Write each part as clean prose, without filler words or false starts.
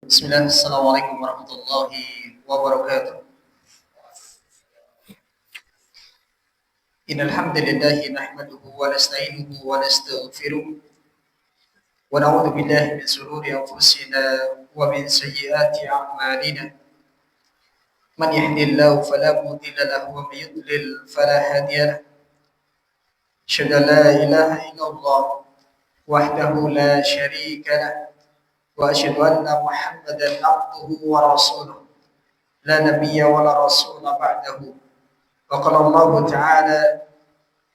Bismillah, Assalamualaikum warahmatullahi wabarakatuh. Innal hamdalillah nahmaduhu wa nasta'inuhu wa nastaghfiruh wa na'udzu billahi min shururi anfusina wa min sayyiati a'malina. Man yahdihillahu fala mudilla lahu wa man yudlil fala hadiya lahu. Asyhadu an la ilaha illallah wahdahu la syarika lahu wa asyhadu anna Muhammadan abduhu wa rasuluh. La nabiyya wa la rasula ba'dahu. وقال الله تعالى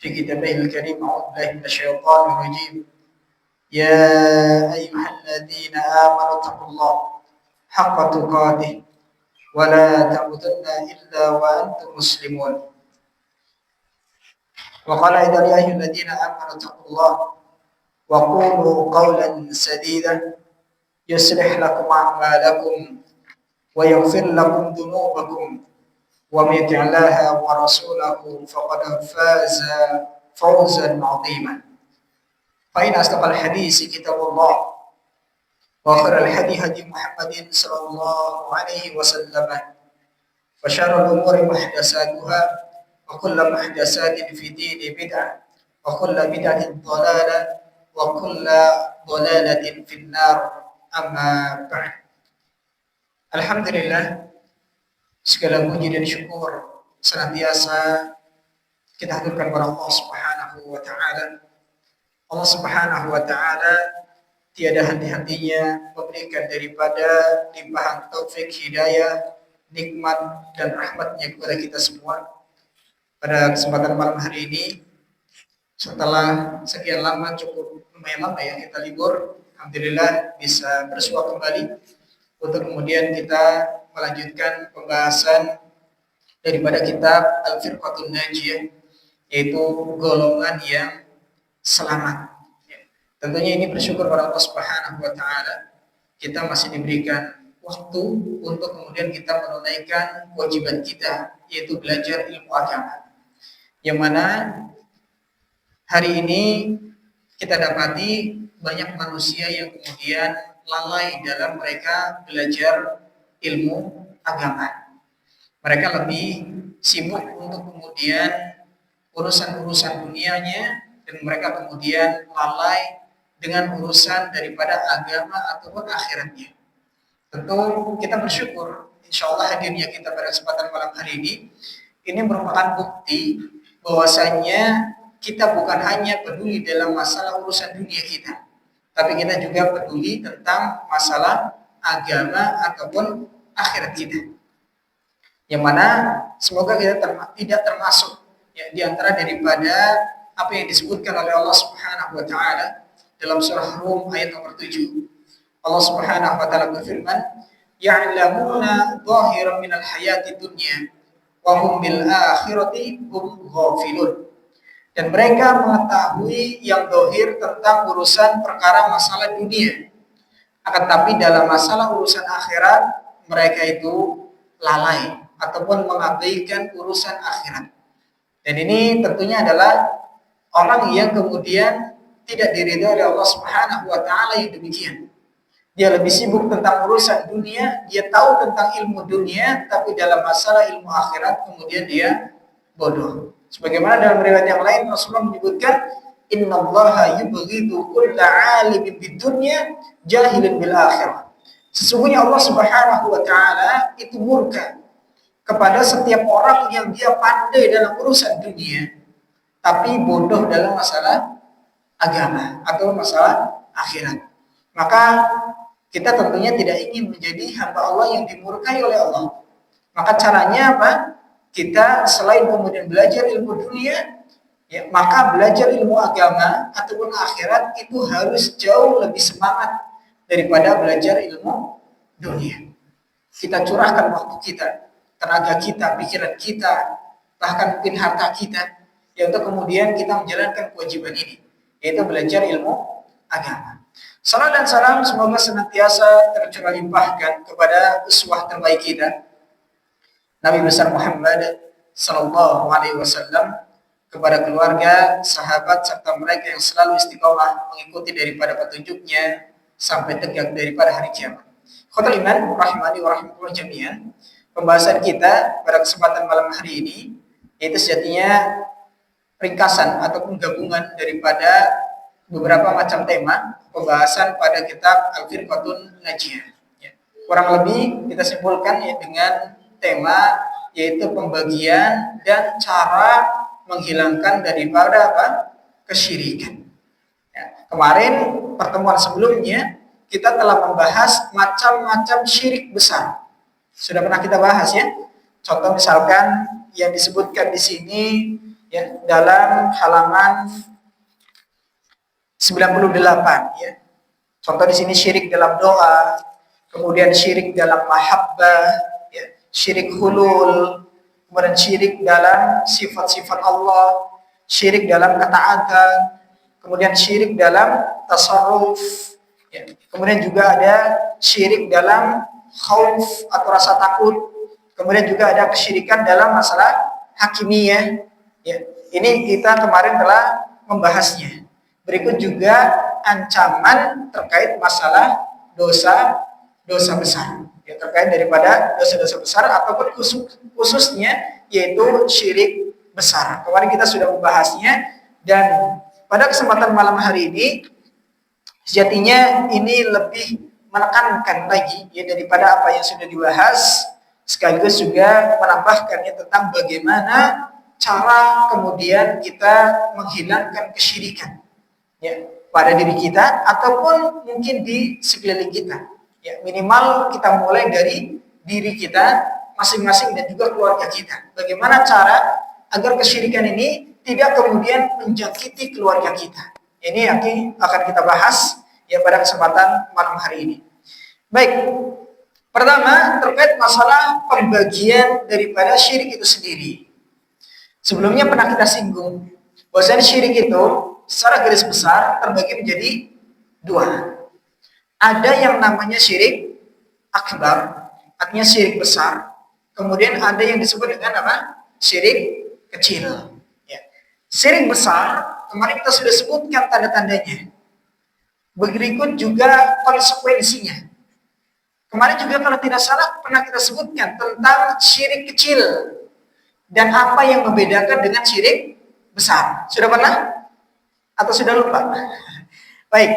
في كتابه الكريم أعوذ بالله من الشيطان الرجيم يا أيها الذين آمنوا اتقوا الله حق تقاته ولا تموتن إلا وأنتم مسلمون وقال أيضا يا أيها الذين آمنوا اتقوا الله وقولوا قولا سديدا يصلح لكم أعمالكم ويغفر لكم ذنوبكم ومن يطع الله ورسوله فقد فاز فوزا عظيما فإن أصدق الحديث كتاب الله وخير الهدي هدي محمد صلى الله عليه وسلم وشر الأمور محدثاتها وكل محدثات في دين بدعة وكل بدعة ضلالة وكل ضلالة في النار أما بعد. Alhamdulillah, segala puji dan syukur senantiasa kita haturkan kepada Allah Subhanahu wa taala. Allah Subhanahu wa taala tiada henti-hentinya memberikan daripada limpahan taufik, hidayah, nikmat dan rahmatnya kepada kita semua. Pada kesempatan malam hari ini, setelah sekian lama, cukup lumayan lama ya kita libur, alhamdulillah bisa bersua kembali untuk kemudian kita melanjutkan pembahasan daripada kitab Al-Firqatun Najiyah, yaitu golongan yang selamat. Tentunya ini bersyukur kepada Allah Subhanahu wa taala, kita masih diberikan waktu untuk kemudian kita menunaikan kewajiban kita, yaitu belajar ilmu agama. Yang mana hari ini kita dapati banyak manusia yang kemudian lalai dalam mereka belajar ilmu agama. Mereka lebih sibuk untuk kemudian urusan-urusan dunianya, dan mereka kemudian lalai dengan urusan daripada agama ataupun akhiratnya. Tentu kita bersyukur, insya Allah hadirnya kita pada kesempatan malam hari ini merupakan bukti bahwasanya kita bukan hanya peduli dalam masalah urusan dunia kita, tapi kita juga peduli tentang masalah agama ataupun akhirat kita. Yang mana semoga kita tidak termasuk ya, di antara daripada apa yang disebutkan oleh Allah Subhanahu wa taala dalam surah Rum ayat nomor 7. Allah Subhanahu wa taala berfirman, "Ya'lamuna dhahiran minal hayati dunya wa hum bil akhirati hum ghafilun." Dan mereka mengetahui yang dohir tentang urusan perkara masalah dunia, akan tapi dalam masalah urusan akhirat mereka itu lalai ataupun mengabaikan urusan akhirat. Dan ini tentunya adalah orang yang kemudian tidak diridhai oleh Allah Subhanahu wa taala yang demikian. Dia lebih sibuk tentang urusan dunia, dia tahu tentang ilmu dunia, tapi dalam masalah ilmu akhirat kemudian dia bodoh. Sebagaimana dalam riwayat yang lain Rasulullah menyebutkan, "Innallaha yubghidu kulla 'alimin bidunya jahilin bil akhirah." Sesungguhnya Allah Subhanahu wa taala itu murka kepada setiap orang yang dia pandai dalam urusan dunia tapi bodoh dalam masalah agama atau masalah akhirat. Maka kita tentunya tidak ingin menjadi hamba Allah yang dimurkai oleh Allah. Maka caranya apa? Kita selain kemudian belajar ilmu dunia, ya, maka belajar ilmu agama ataupun akhirat itu harus jauh lebih semangat daripada belajar ilmu dunia. Kita curahkan waktu kita, tenaga kita, pikiran kita, bahkan mungkin harta kita, ya, untuk kemudian kita menjalankan kewajiban ini, yaitu belajar ilmu agama. Salam dan salam semoga senantiasa tercurah limpahkan kepada uswah terbaik kita, Nabi besar Muhammad sallallahu alaihi wasallam, kepada keluarga, sahabat serta mereka yang selalu istiqomah mengikuti daripada petunjuknya sampai tegak daripada hari kiamat. Khotul iman rahimani wa rahimakumullah jami'an. Pembahasan kita pada kesempatan malam hari ini yaitu sejatinya ringkasan ataupun gabungan daripada beberapa macam tema pembahasan pada kitab Al-Firqatun Najiyah. Ya. Kurang lebih kita simpulkan ya dengan tema yaitu pembagian dan cara menghilangkan daripada kesyirikan. Ya. Kemarin pertemuan sebelumnya kita telah membahas macam-macam syirik besar. Sudah pernah kita bahas ya. Contoh misalkan yang disebutkan di sini ya dalam halaman 98 ya. Contoh di sini syirik dalam doa, kemudian syirik dalam mahabbah, ya, syirik hulul, kemudian syirik dalam sifat-sifat Allah, syirik dalam ketaatan, kemudian syirik dalam tasarruf, ya. Kemudian juga ada syirik dalam khauf atau rasa takut, kemudian juga ada kesyirikan dalam masalah hakimiyah. Ya, ini kita kemarin telah membahasnya. Berikut juga ancaman terkait masalah dosa besar. Ya, terkait daripada dosa-dosa besar ataupun khususnya yaitu syirik besar. Kemarin kita sudah membahasnya dan pada kesempatan malam hari ini sejatinya ini lebih menekankan lagi ya daripada apa yang sudah dibahas, sekaligus juga menambahkannya tentang bagaimana cara kemudian kita menghilangkan kesyirikan ya pada diri kita ataupun mungkin di sekeliling kita. Ya, minimal kita mulai dari diri kita masing-masing dan juga keluarga kita. Bagaimana cara agar kesyirikan ini tidak kemudian menjangkiti keluarga kita. Ini yang akan kita bahas ya pada kesempatan malam hari ini. Baik, pertama terkait masalah pembagian daripada syirik itu sendiri. Sebelumnya pernah kita singgung bahwasanya syirik itu secara garis besar terbagi menjadi dua. Ada yang namanya syirik akbar, artinya syirik besar. Kemudian ada yang disebut dengan apa? Syirik kecil. Ya. Syirik besar kemarin kita sudah sebutkan tanda-tandanya. Berikut juga konsekuensinya. Kemarin juga kalau tidak salah pernah kita sebutkan tentang syirik kecil dan apa yang membedakan dengan syirik besar. Sudah pernah? Atau sudah lupa? Baik,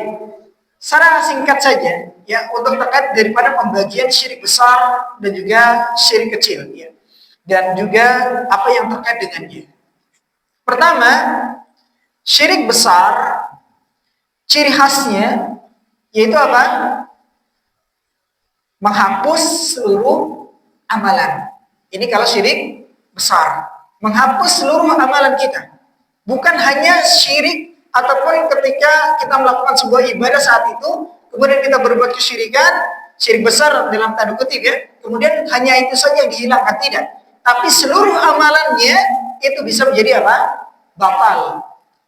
secara singkat saja ya untuk terkait daripada pembagian syirik besar dan juga syirik kecil ya. Dan juga apa yang terkait dengannya. Pertama, syirik besar ciri khasnya yaitu apa? Menghapus seluruh amalan. Ini kalau syirik besar, menghapus seluruh amalan kita. Bukan hanya syirik ataupun ketika kita melakukan sebuah ibadah saat itu, kemudian kita berbuat kesyirikan, syirik besar dalam tanda kutip ya, kemudian hanya itu saja yang dihilangkan, tidak. Tapi seluruh amalannya itu bisa menjadi apa? Batal.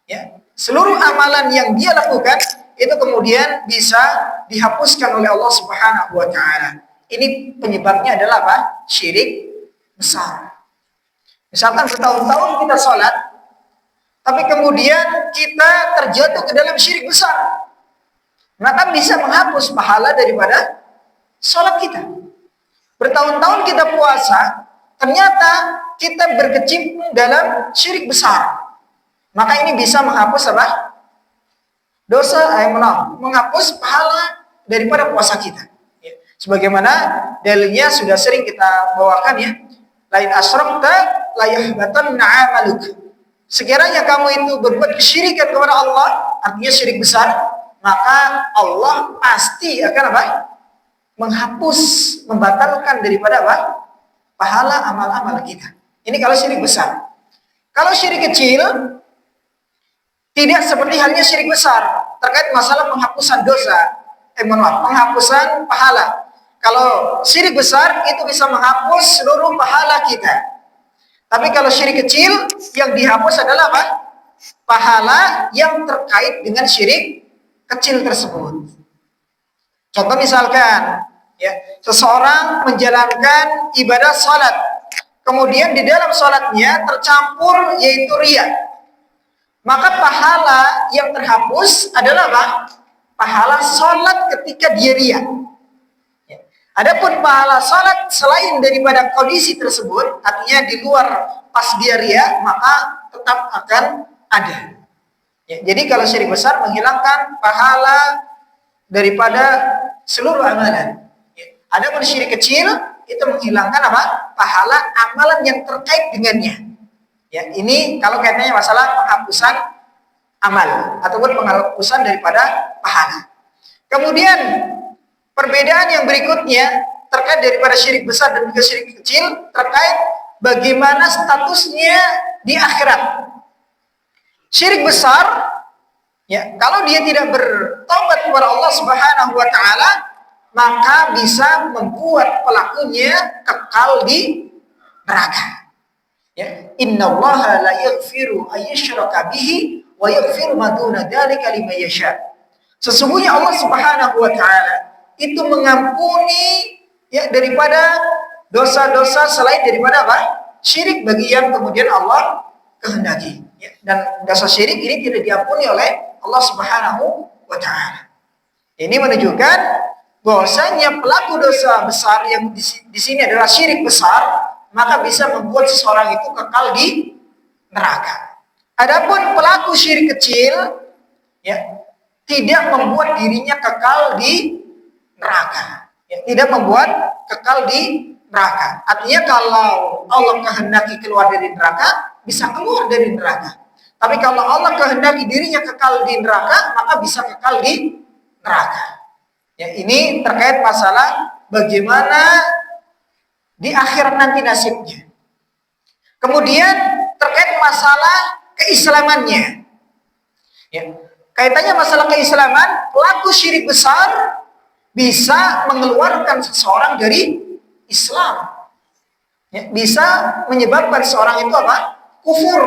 Ya. Seluruh amalan yang dia lakukan itu kemudian bisa dihapuskan oleh Allah Subhanahu wa taala. Ini penyebabnya adalah apa? Syirik besar. Misalkan bertahun-tahun kita sholat, tapi kemudian kita terjatuh ke dalam syirik besar, maka bisa menghapus pahala daripada sholat kita. Bertahun-tahun kita puasa, ternyata kita berkecimpung dalam syirik besar, maka ini bisa menghapus apa? Menghapus pahala daripada puasa kita. Ya. Sebagaimana dalilnya sudah sering kita bawakan ya. Lain asyrakta la yahbatanna 'amaluk. Sekiranya kamu itu berbuat kesyirikan kepada Allah, artinya syirik besar, maka Allah pasti akan apa? Menghapus, membatalkan daripada apa? Pahala amal-amal kita. Ini kalau syirik besar. Kalau syirik kecil tidak seperti halnya syirik besar terkait masalah penghapusan dosa, penghapusan pahala. Kalau syirik besar itu bisa menghapus seluruh pahala kita. Tapi kalau syirik kecil yang dihapus adalah apa? Pahala yang terkait dengan syirik kecil tersebut. Contoh misalkan, ya, seseorang menjalankan ibadah salat, kemudian di dalam salatnya tercampur yaitu riya. Maka pahala yang terhapus adalah apa? Pahala sholat ketika dia riya. Adapun pahala salat selain daripada kondisi tersebut, artinya di luar pas dia ria, maka tetap akan ada. Ya, jadi kalau syirik besar menghilangkan pahala daripada seluruh amalan. Ya. Adapun syirik kecil itu menghilangkan apa? Pahala amalan yang terkait dengannya. Ya, ini kalau kaitannya masalah penghapusan amal ataupun penghapusan daripada pahala. Kemudian perbedaan yang berikutnya terkait daripada syirik besar dan juga syirik kecil terkait bagaimana statusnya di akhirat. Syirik besar, ya, kalau dia tidak bertobat kepada Allah Subhanahu wa taala, maka bisa membuat pelakunya kekal di neraka. Ya, innallaha la yaghfiru ayyushraka bihi wa yaghfiru ma duna dzalika liman yasha. Sesungguhnya Allah Subhanahu wa taala itu mengampuni ya daripada dosa-dosa selain daripada apa? Syirik bagi yang kemudian Allah kehendaki. Ya, dan dosa syirik ini tidak diampuni oleh Allah Subhanahu wa taala. Ini menunjukkan bahwasanya pelaku dosa besar yang di sini adalah syirik besar, maka bisa membuat seseorang itu kekal di neraka. Adapun pelaku syirik kecil, ya, tidak membuat dirinya kekal di neraka. Ya, tidak membuat kekal di neraka. Artinya kalau Allah kehendaki keluar dari neraka, bisa keluar dari neraka. Tapi kalau Allah kehendaki dirinya kekal di neraka, maka bisa kekal di neraka. Ya, ini terkait masalah bagaimana di akhirat nanti nasibnya. Kemudian terkait masalah keislamannya. Ya, kaitannya masalah keislaman, pelaku syirik besar bisa mengeluarkan seseorang dari Islam. Ya, bisa menyebabkan seorang itu apa? Kufur,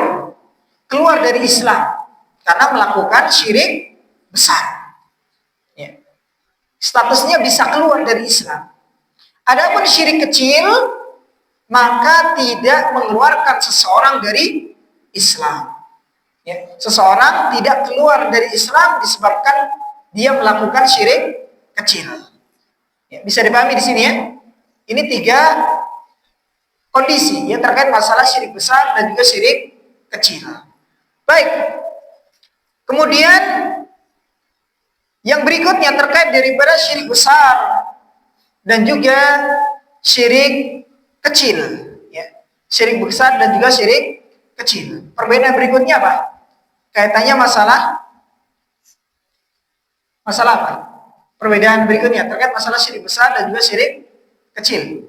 keluar dari Islam karena melakukan syirik besar. Ya. Statusnya bisa keluar dari Islam. Adapun syirik kecil, maka tidak mengeluarkan seseorang dari Islam. Ya. Seseorang tidak keluar dari Islam disebabkan dia melakukan syirik kecil. Ya, bisa dipahami di sini ya. Ini 3 kondisi yang terkait masalah syirik besar dan juga syirik kecil. Baik. Kemudian yang berikutnya terkait daripada syirik besar dan juga syirik kecil. Ya. Syirik besar dan juga syirik kecil. Perbedaan berikutnya apa? Kaitannya masalah apa? Perbedaan berikutnya terkait masalah syirik besar dan juga syirik kecil.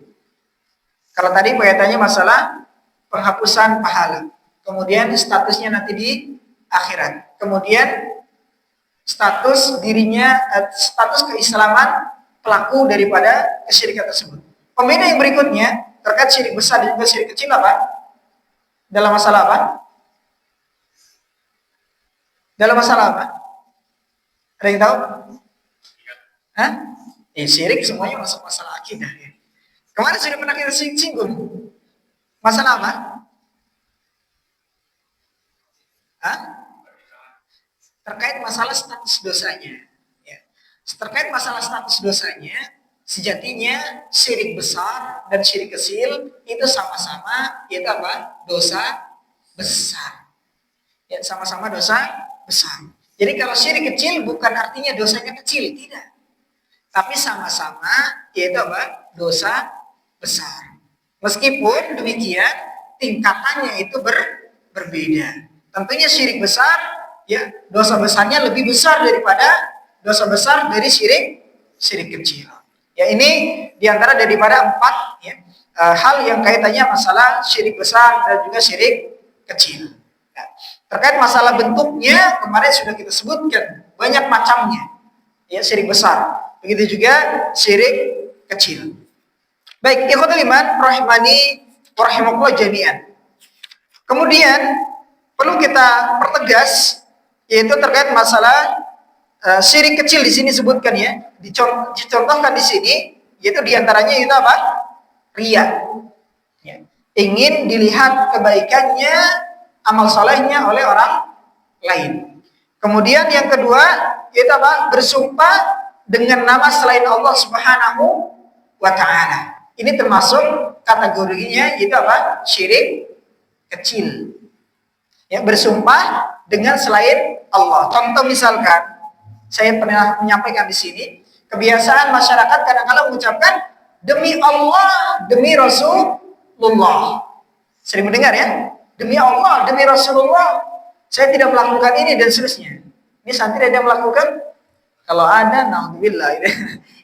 Kalau tadi kaitannya masalah penghapusan pahala. Kemudian statusnya nanti di akhirat. Kemudian status dirinya, status keislaman pelaku daripada kesyirikan tersebut. Pembeda yang berikutnya terkait syirik besar dan juga syirik kecil apa? Dalam masalah apa? Dalam masalah apa? Ada yang tahu? Hah? Syirik semuanya masuk masalah akidah ya. Kemarin sudah pernah kita singgung. Masalah apa? Hah? Terkait masalah status dosanya. Ya. Terkait masalah status dosanya, sejatinya syirik besar dan syirik kecil itu sama-sama yaitu apa? Dosa besar. Ya, sama-sama dosa besar. Jadi kalau syirik kecil bukan artinya dosanya kecil, tidak. Tapi sama-sama yaitu apa? Dosa besar. Meskipun demikian tingkatannya itu berbeda. Tentunya syirik besar ya dosa besarnya lebih besar daripada dosa besar dari syirik kecil. Ya ini diantara daripada 4 ya, hal yang kaitannya masalah syirik besar dan juga syirik kecil. Ya, terkait masalah bentuknya kemarin sudah kita sebutkan banyak macamnya. Ya syirik besar. Begitu juga syirik kecil. Baik, ikhwatul iman rahimani wa rahimakumullah jami'an. Kemudian perlu kita pertegas yaitu terkait masalah syirik kecil di sini sebutkan ya, dicontohkan di sini yaitu diantaranya itu apa? Riya. Ya. Ingin dilihat kebaikannya, amal solehnya oleh orang lain. Kemudian yang kedua yaitu apa? Bersumpah dengan nama selain Allah Subhanahu wa ta'ala. Ini termasuk kategorinya itu apa? Syirik kecil. Ya, bersumpah dengan selain Allah. Contoh misalkan, saya pernah menyampaikan di sini, kebiasaan masyarakat kadang-kadang mengucapkan demi Allah, demi Rasulullah. Sering mendengar ya? Demi Allah, demi Rasulullah, saya tidak melakukan ini dan seterusnya. Ini santri ada yang melakukan? Kalau ada, naudzubillah.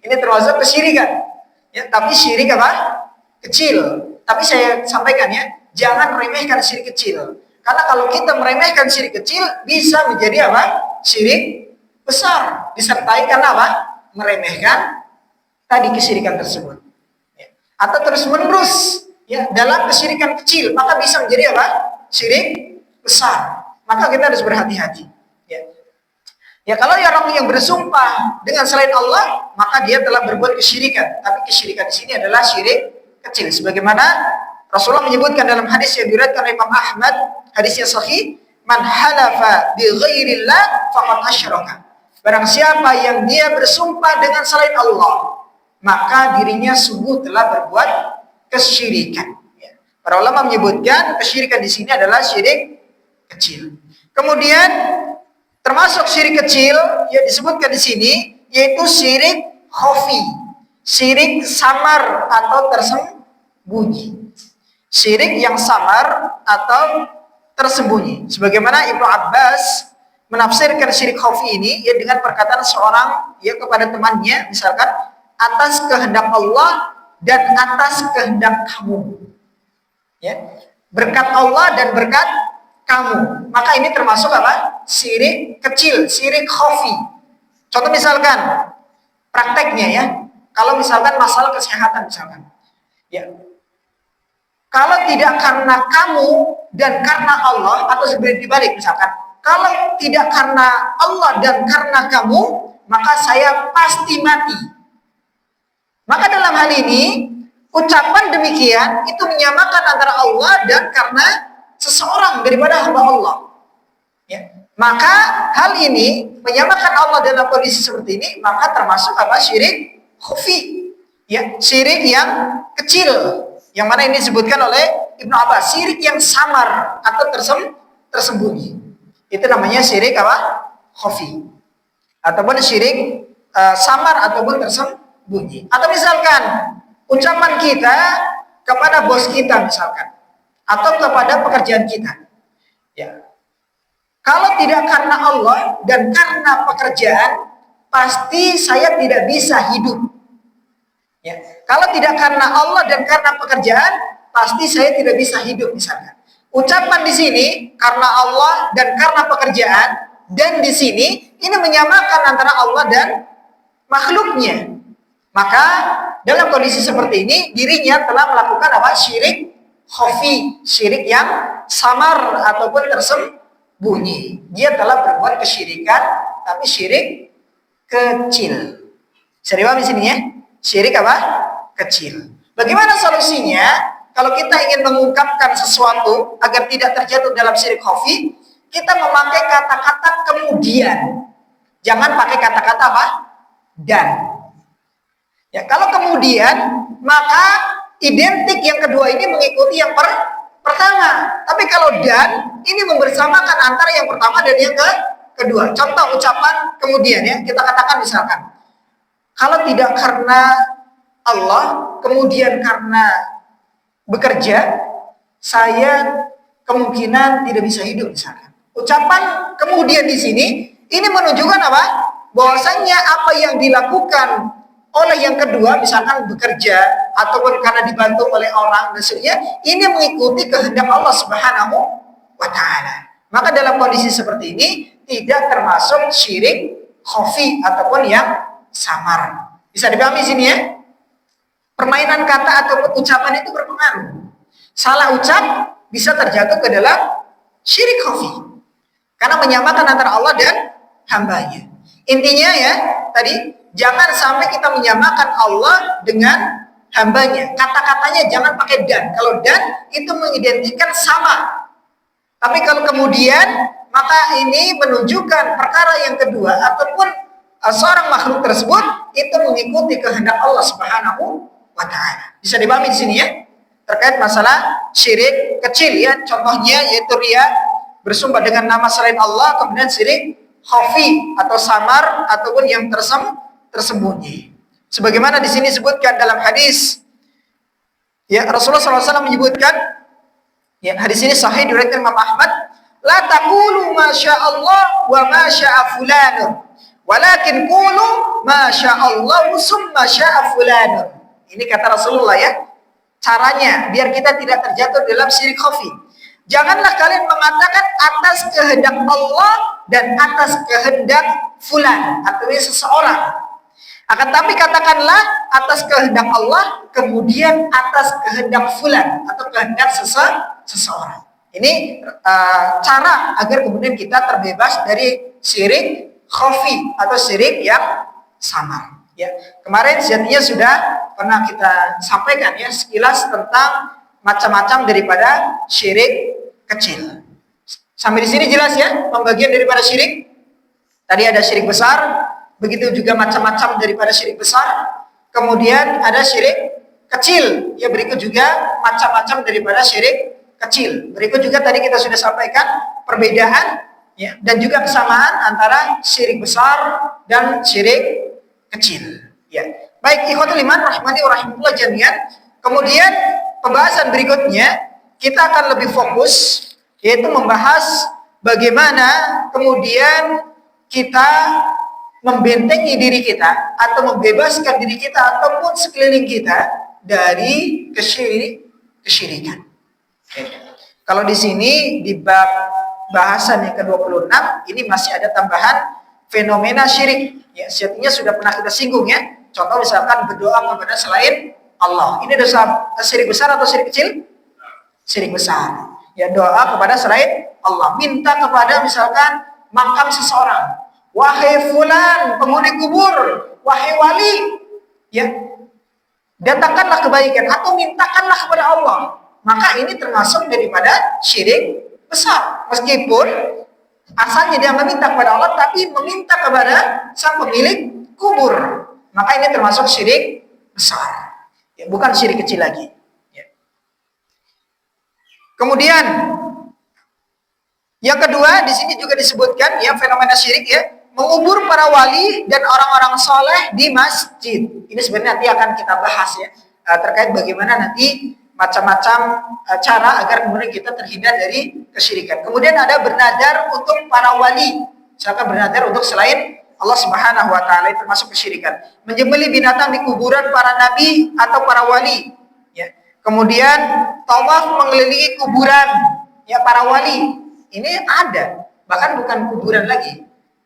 Ini termasuk kesyirikan. Ya, tapi syirik apa? Kecil. Tapi saya sampaikan ya, jangan remehkan syirik kecil. Karena kalau kita meremehkan syirik kecil, bisa menjadi apa? Syirik besar. Disertai karena apa? Meremehkan tadi kesyirikan tersebut. Ya. Atau terus menerus ya dalam kesyirikan kecil, maka bisa menjadi apa? Syirik besar. Maka kita harus berhati-hati. Ya. Ya, kalau orang yang bersumpah dengan selain Allah, maka dia telah berbuat kesyirikan. Tapi kesyirikan di sini adalah syirik kecil. Sebagaimana Rasulullah menyebutkan dalam hadis yang diriwayatkan oleh Imam Ahmad, hadisnya sahih, "Man halafa bi ghairillah faqad asyraka." Barang siapa yang dia bersumpah dengan selain Allah, maka dirinya sungguh telah berbuat kesyirikan. Ya. Para ulama menyebutkan kesyirikan di sini adalah syirik kecil. Kemudian termasuk syirik kecil yang disebutkan di sini yaitu syirik khafi, syirik samar atau tersembunyi. Syirik yang samar atau tersembunyi. Sebagaimana Ibnu Abbas menafsirkan syirik khafi ini ya dengan perkataan seorang ya kepada temannya, misalkan atas kehendak Allah dan atas kehendak kamu. Ya. Berkat Allah dan berkat kamu. Maka ini termasuk apa? Syirik kecil, syirik khafi. Contoh misalkan prakteknya ya. Kalau misalkan masalah kesehatan misalkan. Ya. Kalau tidak karena kamu dan karena Allah atau sebenarnya dibalik misalkan. Kalau tidak karena Allah dan karena kamu, maka saya pasti mati. Maka dalam hal ini ucapan demikian itu menyamakan antara Allah dan karena seseorang daripada hamba Allah. Ya. Maka hal ini menyamakan Allah dalam kondisi seperti ini, maka termasuk apa? Syirik khafi. Ya, syirik yang kecil. Yang mana ini disebutkan oleh Ibnu Abbas, syirik yang samar atau tersembunyi. Itu namanya syirik apa? Khafi. Ataupun syirik samar ataupun tersembunyi. Atau misalkan ucapan kita kepada bos kita misalkan atau kepada pekerjaan kita. Ya. Kalau tidak karena Allah dan karena pekerjaan, pasti saya tidak bisa hidup. Ya. Kalau tidak karena Allah dan karena pekerjaan, pasti saya tidak bisa hidup misalkan. Ucapan di sini karena Allah dan karena pekerjaan, dan di sini ini menyamakan antara Allah dan makhluknya. Maka dalam kondisi seperti ini dirinya telah melakukan apa? Syirik khafi, syirik yang samar ataupun tersembunyi. Dia telah berbuat kesyirikan, tapi syirik kecil. Bisa dipahami di sini ya? Syirik apa? Kecil. Bagaimana solusinya? Kalau kita ingin mengungkapkan sesuatu agar tidak terjatuh dalam syirik khafi, kita memakai kata-kata kemudian. Jangan pakai kata-kata apa? Dan. Ya, kalau kemudian, maka identik yang kedua ini mengikuti yang pertama. Tapi kalau dan, ini membersamakan antara yang pertama dan yang kedua. Contoh ucapan kemudian ya, kita katakan misalkan, kalau tidak karena Allah, kemudian karena bekerja, saya kemungkinan tidak bisa hidup misalkan. Ucapan kemudian di sini ini menunjukkan apa? Bahwasanya apa yang dilakukan oleh yang kedua, misalkan bekerja ataupun karena dibantu oleh orang dan sebagainya, ini mengikuti kehendak Allah Subhanahu wa taala. Maka dalam kondisi seperti ini tidak termasuk syirik khafi ataupun yang samar. Bisa dipahami sini ya? Permainan kata ataupun ucapan itu berpengaruh. Salah ucap bisa terjatuh ke dalam syirik khafi. Karena menyamakan antara Allah dan hambanya. Intinya ya, tadi jangan sampai kita menyamakan Allah dengan hambanya. Kata-katanya jangan pakai dan. Kalau dan itu mengidentikan sama. Tapi kalau kemudian, maka ini menunjukkan perkara yang kedua ataupun seorang makhluk tersebut itu mengikuti kehendak Allah Subhanahu wa ta'ala. Bisa dipahami di sini ya? Terkait masalah syirik kecil ya. Contohnya yaitu riya, bersumber dengan nama selain Allah, kemudian syirik khafi atau samar ataupun yang tersembunyi. Sebagaimana di sini disebutkan dalam hadis ya, Rasulullah SAW menyebutkan ya, hadis ini sahih diriwayatkan Imam Ahmad, la taqulu ma Allah wa ma syaa fulan, walakin qulu ma Allah summa syaa fulan. Ini kata Rasulullah ya. Caranya biar kita tidak terjatuh dalam syirik khafi. Janganlah kalian mengatakan atas kehendak Allah dan atas kehendak fulan atau seseorang. Akan tapi katakanlah atas kehendak Allah kemudian atas kehendak fulan atau kehendak seseorang. Ini cara agar kemudian kita terbebas dari syirik khafi atau syirik yang samar. Ya, kemarin sejatinya sudah pernah kita sampaikan ya sekilas tentang macam-macam daripada syirik kecil. Sampai di sini jelas ya pembagian daripada syirik. Tadi ada syirik besar, begitu juga macam-macam daripada syirik besar. Kemudian ada syirik kecil, ya berikut juga macam-macam daripada syirik kecil. Berikut juga tadi kita sudah sampaikan perbedaan ya dan juga kesamaan antara syirik besar dan syirik kecil. Ya. Baik, ikhwatul iman rahmani wa rahimakumullah jami'an. Kemudian pembahasan berikutnya kita akan lebih fokus yaitu membahas bagaimana kemudian kita membentengi diri kita atau membebaskan diri kita ataupun sekeliling kita dari kesyirikan. Kalau di sini di bab bahasan yang ke-26 ini masih ada tambahan fenomena syirik. Ya, sejatinya sudah pernah kita singgung ya. Contoh misalkan berdoa kepada selain Allah. Ini dosa syirik besar atau syirik kecil? Syirik besar. Ya, doa kepada selain Allah. Minta kepada misalkan makam seseorang. Wahai fulan, penghuni kubur, wahai wali, ya. Datangkanlah kebaikan atau mintakanlah kepada Allah. Maka ini termasuk daripada syirik besar. Meskipun asalnya dia meminta kepada Allah tapi meminta kepada sang pemilik kubur. Maka ini termasuk syirik besar. Ya, bukan syirik kecil lagi. Ya. Kemudian yang kedua di sini juga disebutkan ya fenomena syirik ya, mengubur para wali dan orang-orang soleh di masjid. Ini sebenarnya nanti akan kita bahas ya terkait bagaimana nanti macam-macam cara agar kemudian kita terhindar dari kesyirikan. Kemudian ada bernadar untuk para wali, misalkan bernadar untuk selain Allah Subhanahu wa taala, termasuk kesyirikan. Menyembelih binatang di kuburan para nabi atau para wali, ya. Kemudian tawaf mengelilingi kuburan ya para wali. Ini ada, bahkan bukan kuburan lagi.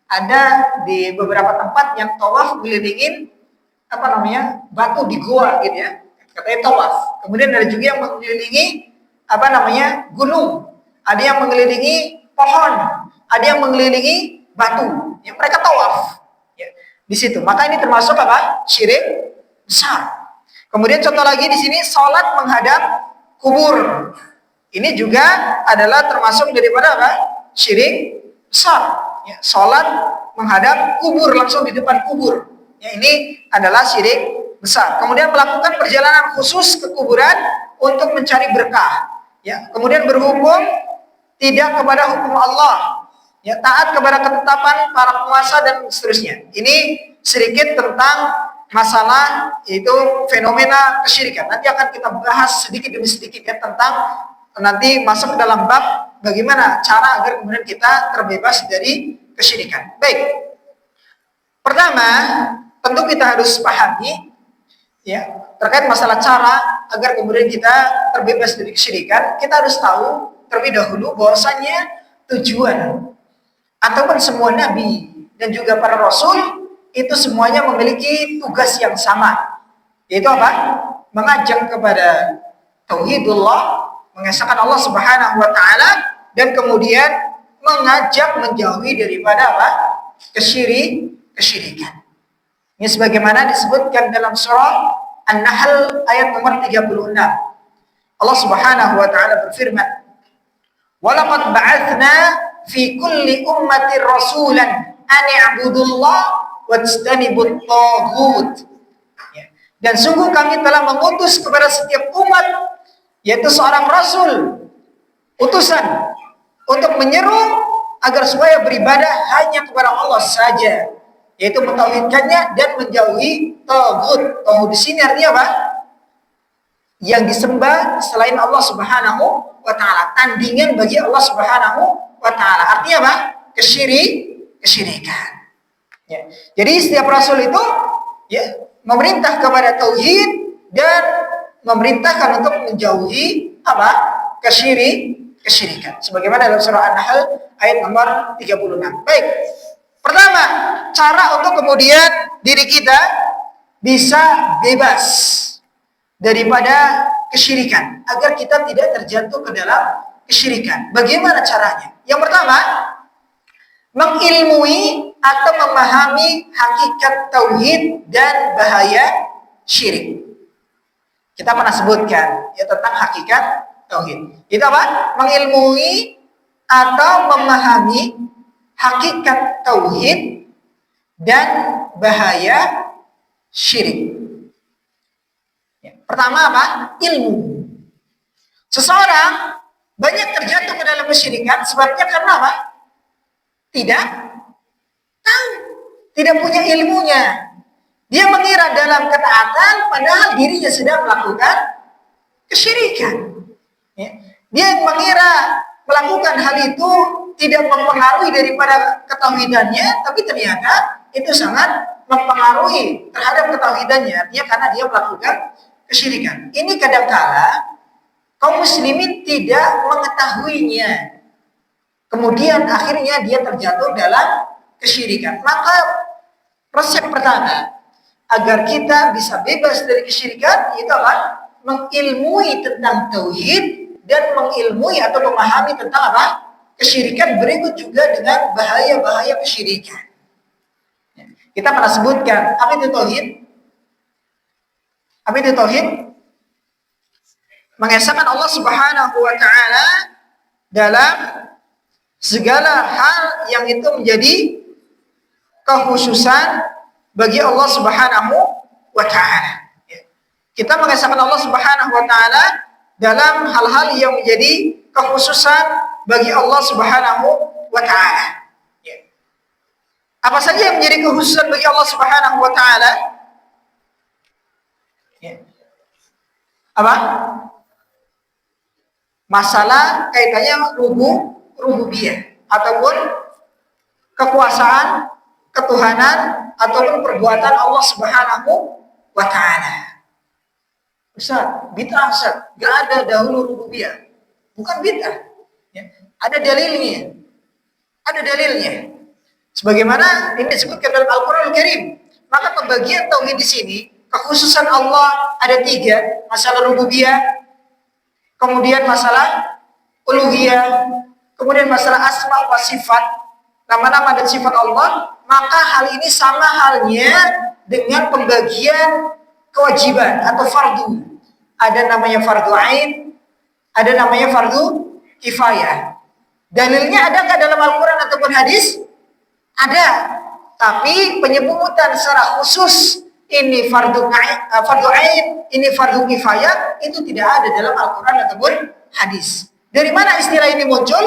Ada di beberapa tempat yang tawaf mengelilingin batu di goa gitu ya. Katanya tawaf. Kemudian ada juga yang mengelilingi gunung. Ada yang mengelilingi pohon, ada yang mengelilingi batu. Yang mereka tawaf. Ya, di situ. Maka ini termasuk syirik besar. Kemudian contoh lagi di sini salat menghadap kubur. Ini juga adalah termasuk daripada syirik besar. Ya, salat menghadap kubur langsung di depan kubur. Ya, ini adalah syirik besar. Kemudian melakukan perjalanan khusus ke kuburan untuk mencari berkah. Ya, kemudian berhukum tidak kepada hukum Allah. Ya, taat kepada ketetapan para penguasa dan seterusnya. Ini sedikit tentang masalah itu fenomena kesyirikan. Nanti akan kita bahas sedikit demi sedikit ya tentang nanti masuk ke dalam bab bagaimana cara agar kemudian kita terbebas dari kesyirikan. Baik. Pertama, tentu kita harus pahami ya terkait masalah cara agar kemudian kita terbebas dari kesyirikan. Kita harus tahu terlebih dahulu bahwasanya tujuan ataupun semua nabi dan juga para rasul itu semuanya memiliki tugas yang sama, yaitu apa? Mengajak kepada tauhidullah, mengesahkan Allah Subhanahu wa taala, dan kemudian mengajak menjauhi daripada kesyirikan. Ini sebagaimana disebutkan dalam surah An-Nahl ayat nomor 36. Allah Subhanahu wa taala berfirman, "Wa laqad ba'atsna fi kulli ummatin rasulan an i'budullah wajtanibut taghut." Ya. Dan sungguh kami telah mengutus kepada setiap umat, yaitu seorang rasul, utusan, untuk menyeru agar supaya beribadah hanya kepada Allah saja, yaitu mentauhidkannya dan menjauhi taghut. Taghut di sini artinya apa? Yang disembah selain Allah Subhanahu wa taala, tandingan bagi Allah Subhanahu wa taala. Artinya apa? Kesyirikan. Ya. Jadi setiap rasul itu ya memerintah kepada tauhid dan memerintahkan untuk menjauhi apa? Kesyirikan. Sebagaimana dalam surah An-Nahl ayat nomor 36. Baik. Pertama, cara untuk kemudian diri kita bisa bebas daripada kesyirikan, agar kita tidak terjatuh ke dalam kesyirikan. Bagaimana caranya? Yang pertama, mengilmui atau memahami hakikat tauhid dan bahaya syirik. Kita pernah sebutkan ya tentang hakikat tauhid. Itu apa? Mengilmui atau memahami hakikat tauhid dan bahaya syirik. Pertama apa? Ilmu. Seseorang banyak terjatuh ke dalam kesyirikan sebabnya karena apa? Tidak tahu, tidak punya ilmunya. Dia mengira dalam ketaatan padahal dirinya sedang melakukan kesyirikan. Dia mengira melakukan hal itu tidak mempengaruhi daripada ketauhidannya, tapi ternyata itu sangat mempengaruhi terhadap ketauhidannya. Artinya karena dia melakukan kesyirikan. Ini kadangkala kaum muslimin tidak mengetahuinya. Kemudian akhirnya dia terjatuh dalam kesyirikan. Maka resep pertama agar kita bisa bebas dari kesyirikan itu apa? Mengilmui tentang tauhid dan mengilmui atau memahami tentang apa? Kesyirikan. Berikut juga dengan bahaya-bahaya kesyirikan. Kita pernah sebutkan apa itu tauhid? Apa itu tauhid? Mengesahkan Allah Subhanahu wa taala dalam segala hal yang itu menjadi kekhususan bagi Allah Subhanahu wa taala. Kita mengesahkan Allah Subhanahu wa taala dalam hal-hal yang menjadi kekhususan bagi Allah Subhanahu wa taala. Apa saja yang menjadi kekhususan bagi Allah Subhanahu wa taala? Apa? Masalah kaitannya rububiyah ataupun kekuasaan, ketuhanan ataupun perbuatan Allah Subhanahu wa taala. Ustaz, bid'ah Ustaz, enggak ada dahulu rububiyah. Bukan bid'ah. Ada dalilnya. Ada dalilnya. Sebagaimana ini disebutkan dalam Al-Qur'anul Karim. Maka pembagian tauhid di sini, kekhususan Allah ada 3, masalah rububiyah, kemudian masalah uluhiyah, kemudian masalah asma wa sifat, nama-nama dan sifat Allah. Maka hal ini sama halnya dengan pembagian kewajiban atau fardu. Ada namanya fardu ain, ada namanya fardu kifayah. Dalilnya adakah dalam Al-Quran ataupun hadis? Ada. Tapi penyebutan secara khusus ini fardu ain, ini fardu kifayah, itu tidak ada dalam Al-Quran ataupun hadis. Dari mana istilah ini muncul?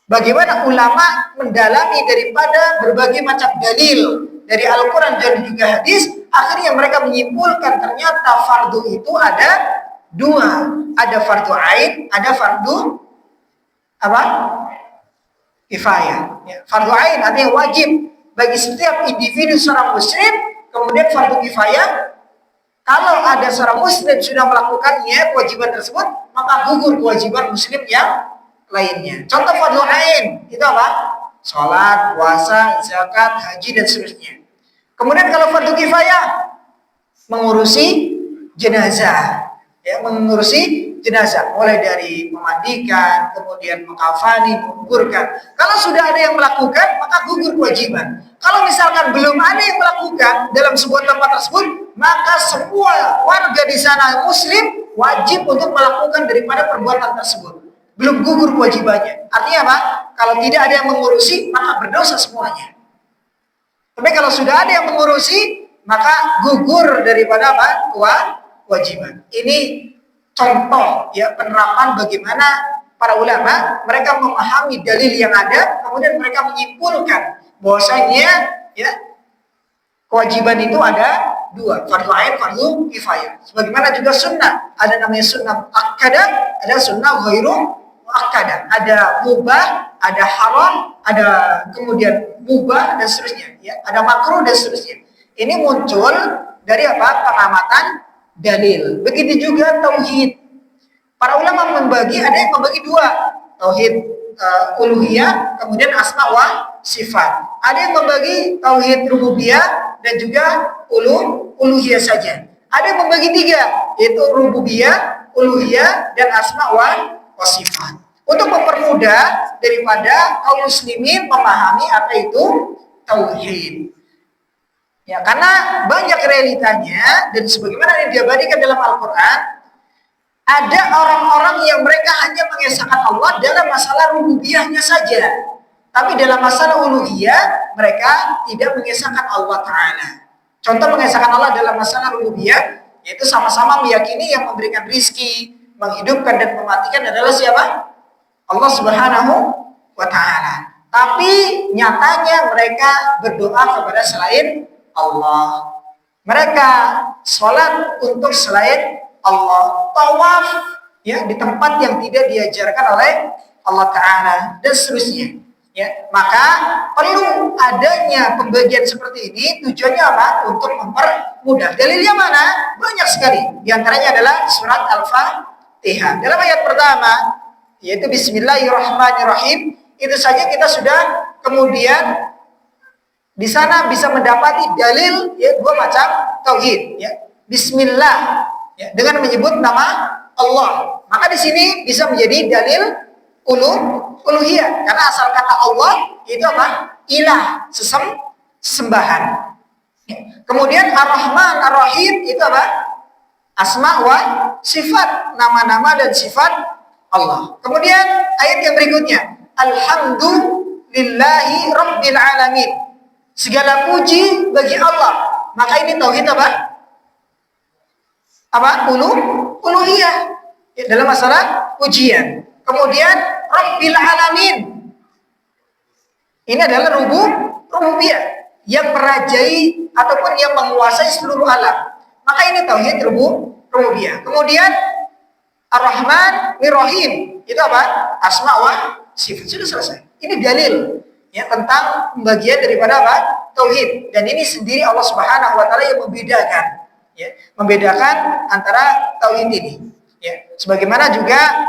Bagaimana ulama mendalami daripada berbagai macam dalil dari Al-Quran dan juga hadis, akhirnya mereka menyimpulkan ternyata fardu itu ada 2. Ada fardu ain, ada fardu apa? Kifayah. Fardu ain artinya wajib bagi setiap individu seorang muslim. Kemudian fardu kifayah, kalau ada seorang muslim sudah melakukannya kewajiban tersebut, maka gugur kewajiban muslim yang lainnya. Contoh fardu ain itu apa? Salat, puasa, zakat, haji dan seterusnya. Kemudian kalau fardu kifayah, mengurusi jenazah, mengurusi jenazah, mulai dari memandikan, kemudian mengkafani, menguburkan. Kalau sudah ada yang melakukan, maka gugur kewajiban. Kalau misalkan belum ada yang melakukan dalam sebuah tempat tersebut, maka semua warga di sana muslim wajib untuk melakukan daripada perbuatan tersebut. Belum gugur kewajibannya. Artinya apa? Kalau tidak ada yang mengurusi, maka berdosa semuanya. Tapi kalau sudah ada yang mengurusi, maka gugur daripada apa? Kewajiban. Ini contoh ya penerapan bagaimana para ulama mereka memahami dalil yang ada, kemudian mereka menyimpulkan bahwasanya ya kewajiban itu ada dua, fardu ain, fardu kifayah. Sebagaimana juga sunnah, ada namanya sunnah muakkadah, ada sunnah ghairu muakkadah. Ada mubah, ada haram, ada kemudian mubah dan seterusnya. Ya, ada makruh dan seterusnya. Ini muncul dari apa? Pengamatan dalil. Begitu juga tauhid. Para ulama membagi, ada yang membagi dua, tauhid uluhiyah, kemudian asma wa sifat. Ada yang membagi tauhid rububiyah dan juga uluhiyah saja. Ada yang membagi tiga, yaitu rububiyah, uluhiyah, dan asma wa sifat. Untuk mempermudah daripada kaum muslimin memahami apa itu tauhid. Ya, karena banyak realitanya dan sebagaimana yang diabadikan dalam Al-Qur'an, ada orang-orang yang mereka hanya mengesahkan Allah dalam masalah rububiyahnya saja. Tapi dalam masalah uluhiyah, mereka tidak mengesahkan Allah Ta'ala. Contoh mengesahkan Allah dalam masalah rububiyah, yaitu sama-sama meyakini yang memberikan rizki, menghidupkan dan mematikan adalah siapa? Allah Subhanahu wa Ta'ala. Tapi nyatanya mereka berdoa kepada selain Allah. Mereka sholat untuk selain Allah, tawaf ya di tempat yang tidak diajarkan oleh Allah Ta'ala dan seterusnya. Ya, maka perlu adanya pembagian seperti ini. Tujuannya apa? Untuk mempermudah. Dalilnya mana? Banyak sekali. Di antaranya adalah surat Al-Fatihah. Dalam ayat pertama, yaitu Bismillahirrahmanirrahim, itu saja kita sudah kemudian di sana bisa mendapati dalil ya dua macam tauhid. Ya, Bismillah. Ya, dengan menyebut nama Allah, maka di sini bisa menjadi dalil uluhiyah karena asal kata Allah itu apa? Ilah, sesembahan. Ya. Kemudian Ar-Rahman, Ar-Rahim itu apa? Asma wa sifat, nama-nama dan sifat Allah. Kemudian ayat yang berikutnya, Alhamdulillahi Rabbil Alamin. Segala puji bagi Allah. Maka ini tauhid apa? Uluhiyah ya, dalam masalah ujian. Kemudian Rabbil Alamin, ini adalah rububiyah yang merajai ataupun yang menguasai seluruh alam. Maka ini tauhid rububiyah. Kemudian Ar-Rahman Ar-Rahim, itu apa? Asma wa sifat. Sudah selesai. Ini dalil ya tentang pembagian daripada apa? Tauhid. Dan ini sendiri Allah Subhanahu wa Ta'ala yang membedakan. Ya, membedakan antara tauhid ini. Ya, sebagaimana juga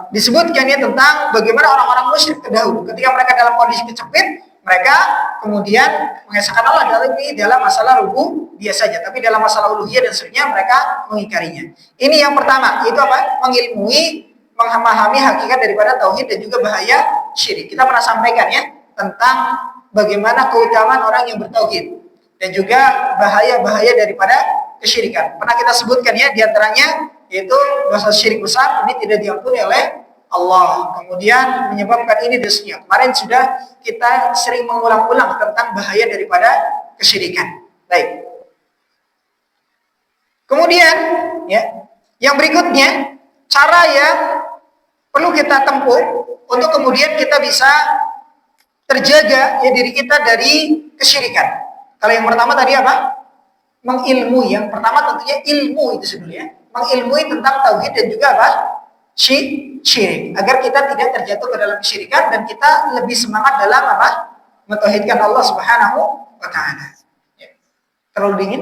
disebutkan ya tentang bagaimana orang-orang musyrik terdahulu ketika mereka dalam kondisi kecepit, mereka kemudian mengesahkan Allah dalam masalah rububiyah saja, tapi dalam masalah uluhiyah dan seterusnya mereka mengingkarinya. Ini yang pertama, itu apa? Mengilmui, memahami hakikat daripada tauhid dan juga bahaya syirik. Kita pernah sampaikan ya tentang bagaimana keutamaan orang yang bertauhid dan juga bahaya-bahaya daripada kesyirikan. Pernah kita sebutkan ya, diantaranya yaitu dosa syirik besar ini tidak diampuni oleh Allah. Kemudian menyebabkan ini dosanya. Kemarin sudah kita sering mengulang-ulang tentang bahaya daripada kesyirikan. Baik. Kemudian ya, yang berikutnya cara yang perlu kita tempuh untuk kemudian kita bisa terjaga ya diri kita dari kesyirikan. Kalau yang pertama tadi apa? Mengilmui. Yang pertama tentunya ilmu itu sebetulnya. Mengilmui tentang tauhid dan juga apa? Syirik. Agar kita tidak terjatuh ke dalam kesyirikan dan kita lebih semangat dalam apa? Mentauhidkan Allah Subhanahu wa Ta'ala. Ya. Terlalu dingin?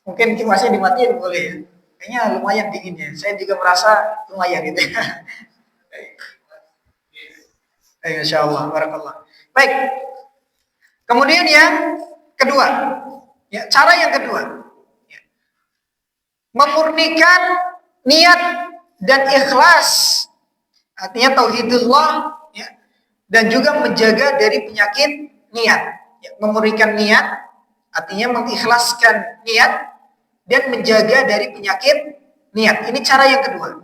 Mungkin kimasnya dimatiin boleh ya. Kayaknya lumayan dingin ya. Saya juga merasa lumayan gitu ya. Insya Allah. Barakallah. Baik. Kemudian yang kedua. Ya, cara yang kedua. Memurnikan niat dan ikhlas, artinya tauhidullah ya, dan juga menjaga dari penyakit niat ya, memurnikan niat artinya mengikhlaskan niat dan menjaga dari penyakit niat. Ini cara yang kedua,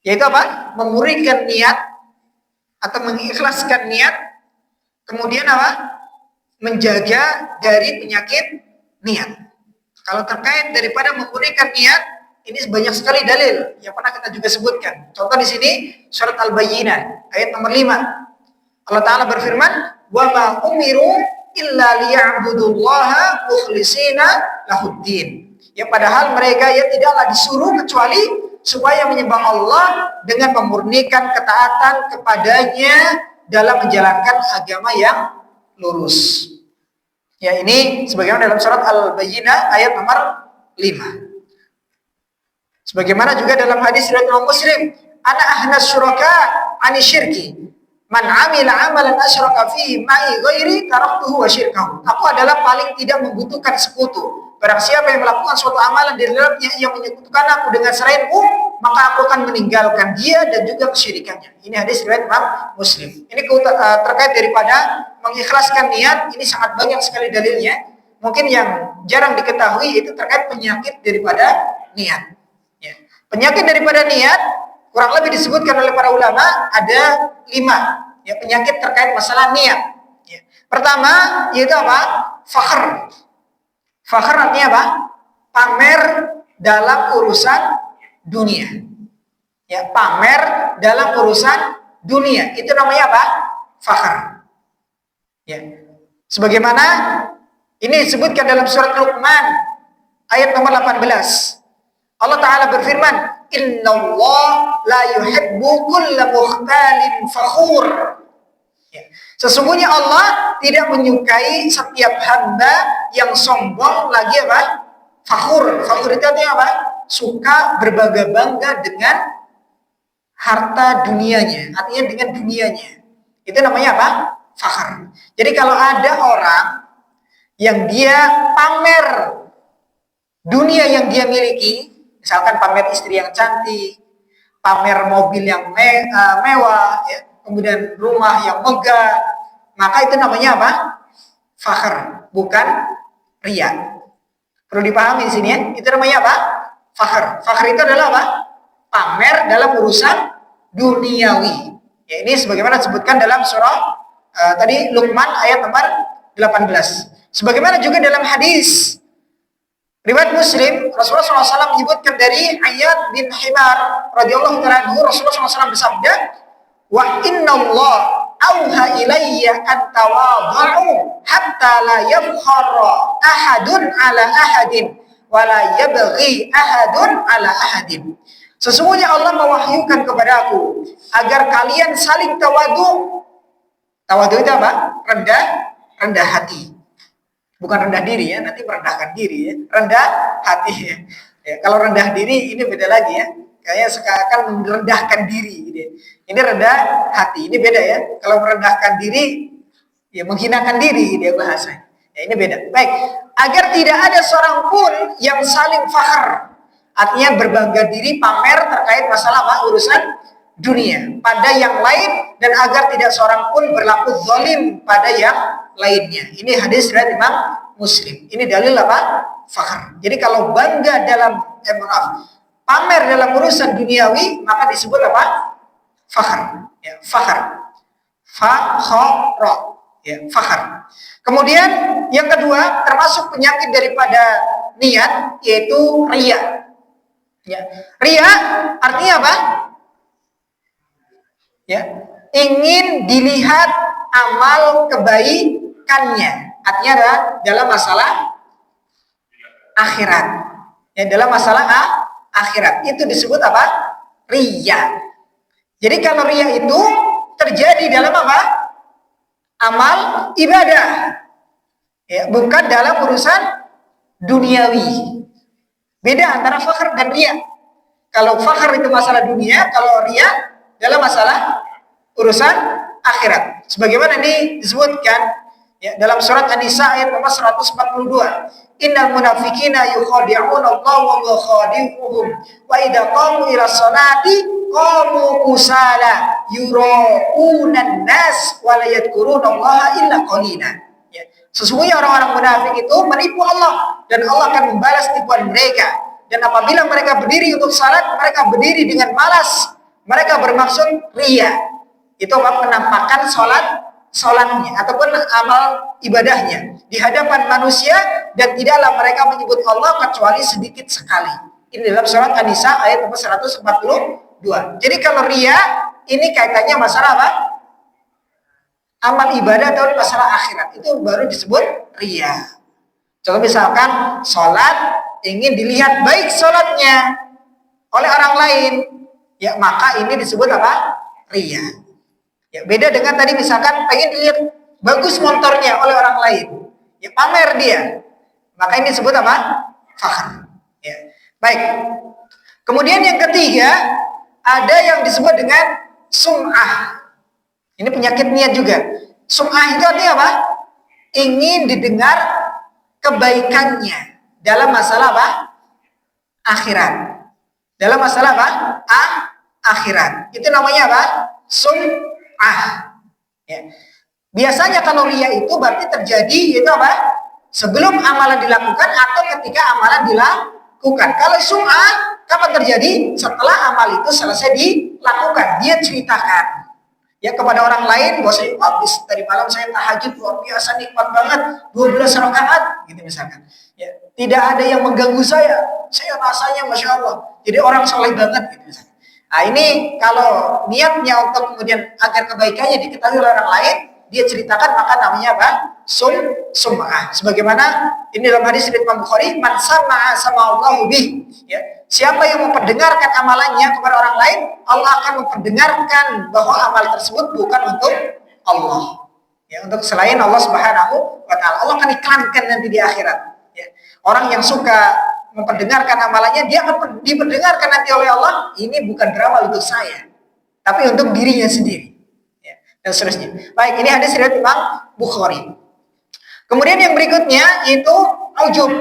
yaitu apa? Memurnikan niat atau mengikhlaskan niat, kemudian apa? menjaga dari penyakit niat. Kalau terkait daripada memurnikan niat, ini banyak sekali dalil yang pernah kita juga sebutkan. Contoh di sini surat Al-Bayyinah ayat nomor 5. Allah Ta'ala berfirman, "Wa ma umiru illa liya'budullaha mukhlishina lahuddin." Ya, padahal mereka ya tidaklah disuruh kecuali supaya menyembah Allah dengan memurnikan ketaatan kepadanya dalam menjalankan agama yang lurus. Ya, ini sebagaimana dalam surat Al-Bayyinah ayat nomor 5. Sebagaimana juga dalam hadis riwayat Imam Muslim, "Ana ahnas syuraka 'ani syirki. Man 'amila 'amalan asyraka fihi ma'i ghairi taraktuhu wa syirkahu." Aku adalah paling tidak membutuhkan sekutu. Barang siapa yang melakukan suatu amalan di dalamnya yang menyekutukan aku dengan selainmu, maka aku akan meninggalkan dia dan juga kesyirikannya. Ini hadis riwayat Imam Muslim. Ini terkait daripada mengikhlaskan niat, ini sangat banyak sekali dalilnya. Mungkin yang jarang diketahui itu terkait penyakit daripada niat. Ya. Penyakit daripada niat kurang lebih disebutkan oleh para ulama ada 5 ya penyakit terkait masalah niat. Ya. Pertama yaitu apa? Fakhr. Fakhr artinya apa? Pamer dalam urusan dunia. Ya, pamer dalam urusan dunia. Itu namanya apa? Fakhr. Ya. Sebagaimana ini disebutkan dalam surat Luqman ayat nomor 18. Allah Ta'ala berfirman, "Innallaha la yuhibbu kulla mukhtalin fakhur." Ya. Sesungguhnya Allah tidak menyukai setiap hamba yang sombong lagi apa? Fakhur. Fakhur itu artinya apa? Suka berbangga-bangga dengan harta dunianya, artinya dengan dunianya. Itu namanya apa? Fakhr. Jadi kalau ada orang yang dia pamer dunia yang dia miliki, misalkan pamer istri yang cantik, pamer mobil yang mewah, ya, kemudian rumah yang megah, maka itu namanya apa? Fakhr, bukan riya. Perlu dipahami di sini ya. Itu namanya apa? Fakhr. Fakhr itu adalah apa? Pamer dalam urusan duniawi. Ya, ini sebagaimana disebutkan dalam surah tadi Luqman ayat nomor 18. Sebagaimana juga dalam hadis riwayat Muslim, Rasulullah SAW menyebutkan dari Ayyad bin Himar radhiyallahu ta'ala anhu, Rasulullah SAW bersabda, "Wa inna Allah auha ilayya an tawadhu hatta la yabkhara ahadun ala ahadin wa la yabghi ahadun ala ahadin." Sesungguhnya Allah mewahyukan kepadaku agar kalian saling tawadu. Tawadu itu apa? Rendah hati. Bukan rendah diri ya, nanti merendahkan diri ya. Rendah hati ya. Ya, kalau rendah diri ini beda lagi ya. Kayaknya seakan merendahkan diri gitu ya. Ini rendah hati, ini beda ya. Kalau merendahkan diri ya menghinakan diri dia bahasa. Ya, ini beda. Baik, agar tidak ada seorang pun yang saling fakhr. Artinya berbangga diri, pamer terkait masalah apa? Urusan dunia pada yang lain, dan agar tidak seorang pun berlaku zalim pada yang lainnya. Ini hadis riwayat Imam Muslim. Ini dalil apa? Fakhr. Jadi kalau bangga dalam pamer dalam urusan duniawi, maka disebut apa? Fakhr. Ya, fakhr. Fakhara. Ya, fakhr. Kemudian yang kedua termasuk penyakit daripada niat yaitu riya. Ya, riya artinya apa? Ya, ingin dilihat amal kebaikannya. Artinya adalah dalam masalah akhirat. Ya, dalam masalah akhirat. Itu disebut apa? Riya. Jadi kalau riya itu terjadi dalam apa? Amal ibadah. Ya, bukan dalam urusan duniawi. Beda antara fakhr dan riya. Kalau fakhr itu masalah dunia, kalau riya dalam masalah urusan akhirat. Sebagaimana ini disebutkan ya, dalam surat An-Nisa ayat nomor 142. Innal munafiqina yukhadi'una Allah wa huwa khadi'uhum wa idza qamu ila sholati qamu kusala yura'una an-nas wa la yadhkuruna Allah illa qalila. Ya. Sesungguhnya orang-orang munafik itu menipu Allah dan Allah akan membalas tipuan mereka. Dan apabila mereka berdiri untuk salat, mereka berdiri dengan malas. Mereka bermaksud riya. Itu apa? Penampakan sholat sholatnya ataupun amal ibadahnya di hadapan manusia dan tidaklah mereka menyebut Allah kecuali sedikit sekali. Ini dalam surat An-Nisa ayat nomor 142. Jadi kalau riya ini kaitannya masalah apa? Amal ibadah atau masalah akhirat, itu baru disebut riya. Contoh misalkan sholat ingin dilihat baik sholatnya oleh orang lain, ya maka ini disebut apa? Riya. Ya beda dengan tadi misalkan pengen dilihat bagus motornya oleh orang lain, ya pamer dia, maka ini disebut apa? Fakhr. Ya. Baik. Kemudian yang ketiga ada yang disebut dengan sum'ah. Ini penyakit niat juga. Sum'ah itu artinya apa? Ingin didengar kebaikannya dalam masalah apa? Akhirat. Dalam masalah apa? Akhirat. Itu namanya apa? Sum'ah. Ya. Biasanya kalau riya itu berarti terjadi itu apa? Sebelum amalan dilakukan atau ketika amalan dilakukan. Kalau sum'ah kapan terjadi? Setelah amal itu selesai dilakukan. Dia ceritakan ya kepada orang lain bahwa saya habis tadi malam saya tahajud luar biasa nikmat banget 12 rakaat gitu misalkan. Ya, tidak ada yang mengganggu saya rasanya masya Allah. Jadi orang soleh banget gitu misalkan. Nah ini kalau niatnya untuk kemudian agar kebaikannya diketahui oleh orang lain, dia ceritakan maka namanya apa? Sum'ah. Sebagaimana ini dalam hadis riwayat Imam Bukhari, man sama'a sama'allahu bih. Ya, siapa yang memperdengarkan amalannya kepada orang lain, Allah akan memperdengarkan bahwa amal tersebut bukan untuk Allah. Ya, untuk selain Allah Subhanahu wa taala. Allah akan iklankan nanti di akhirat. Ya. Orang yang suka memperdengarkan amalannya, dia akan diperdengarkan nanti oleh Allah, ini bukan beramal untuk saya, tapi untuk dirinya sendiri. Ya, dan seterusnya. Baik, ini hadis riwayat Imam Bukhari. Kemudian yang berikutnya yaitu ujub.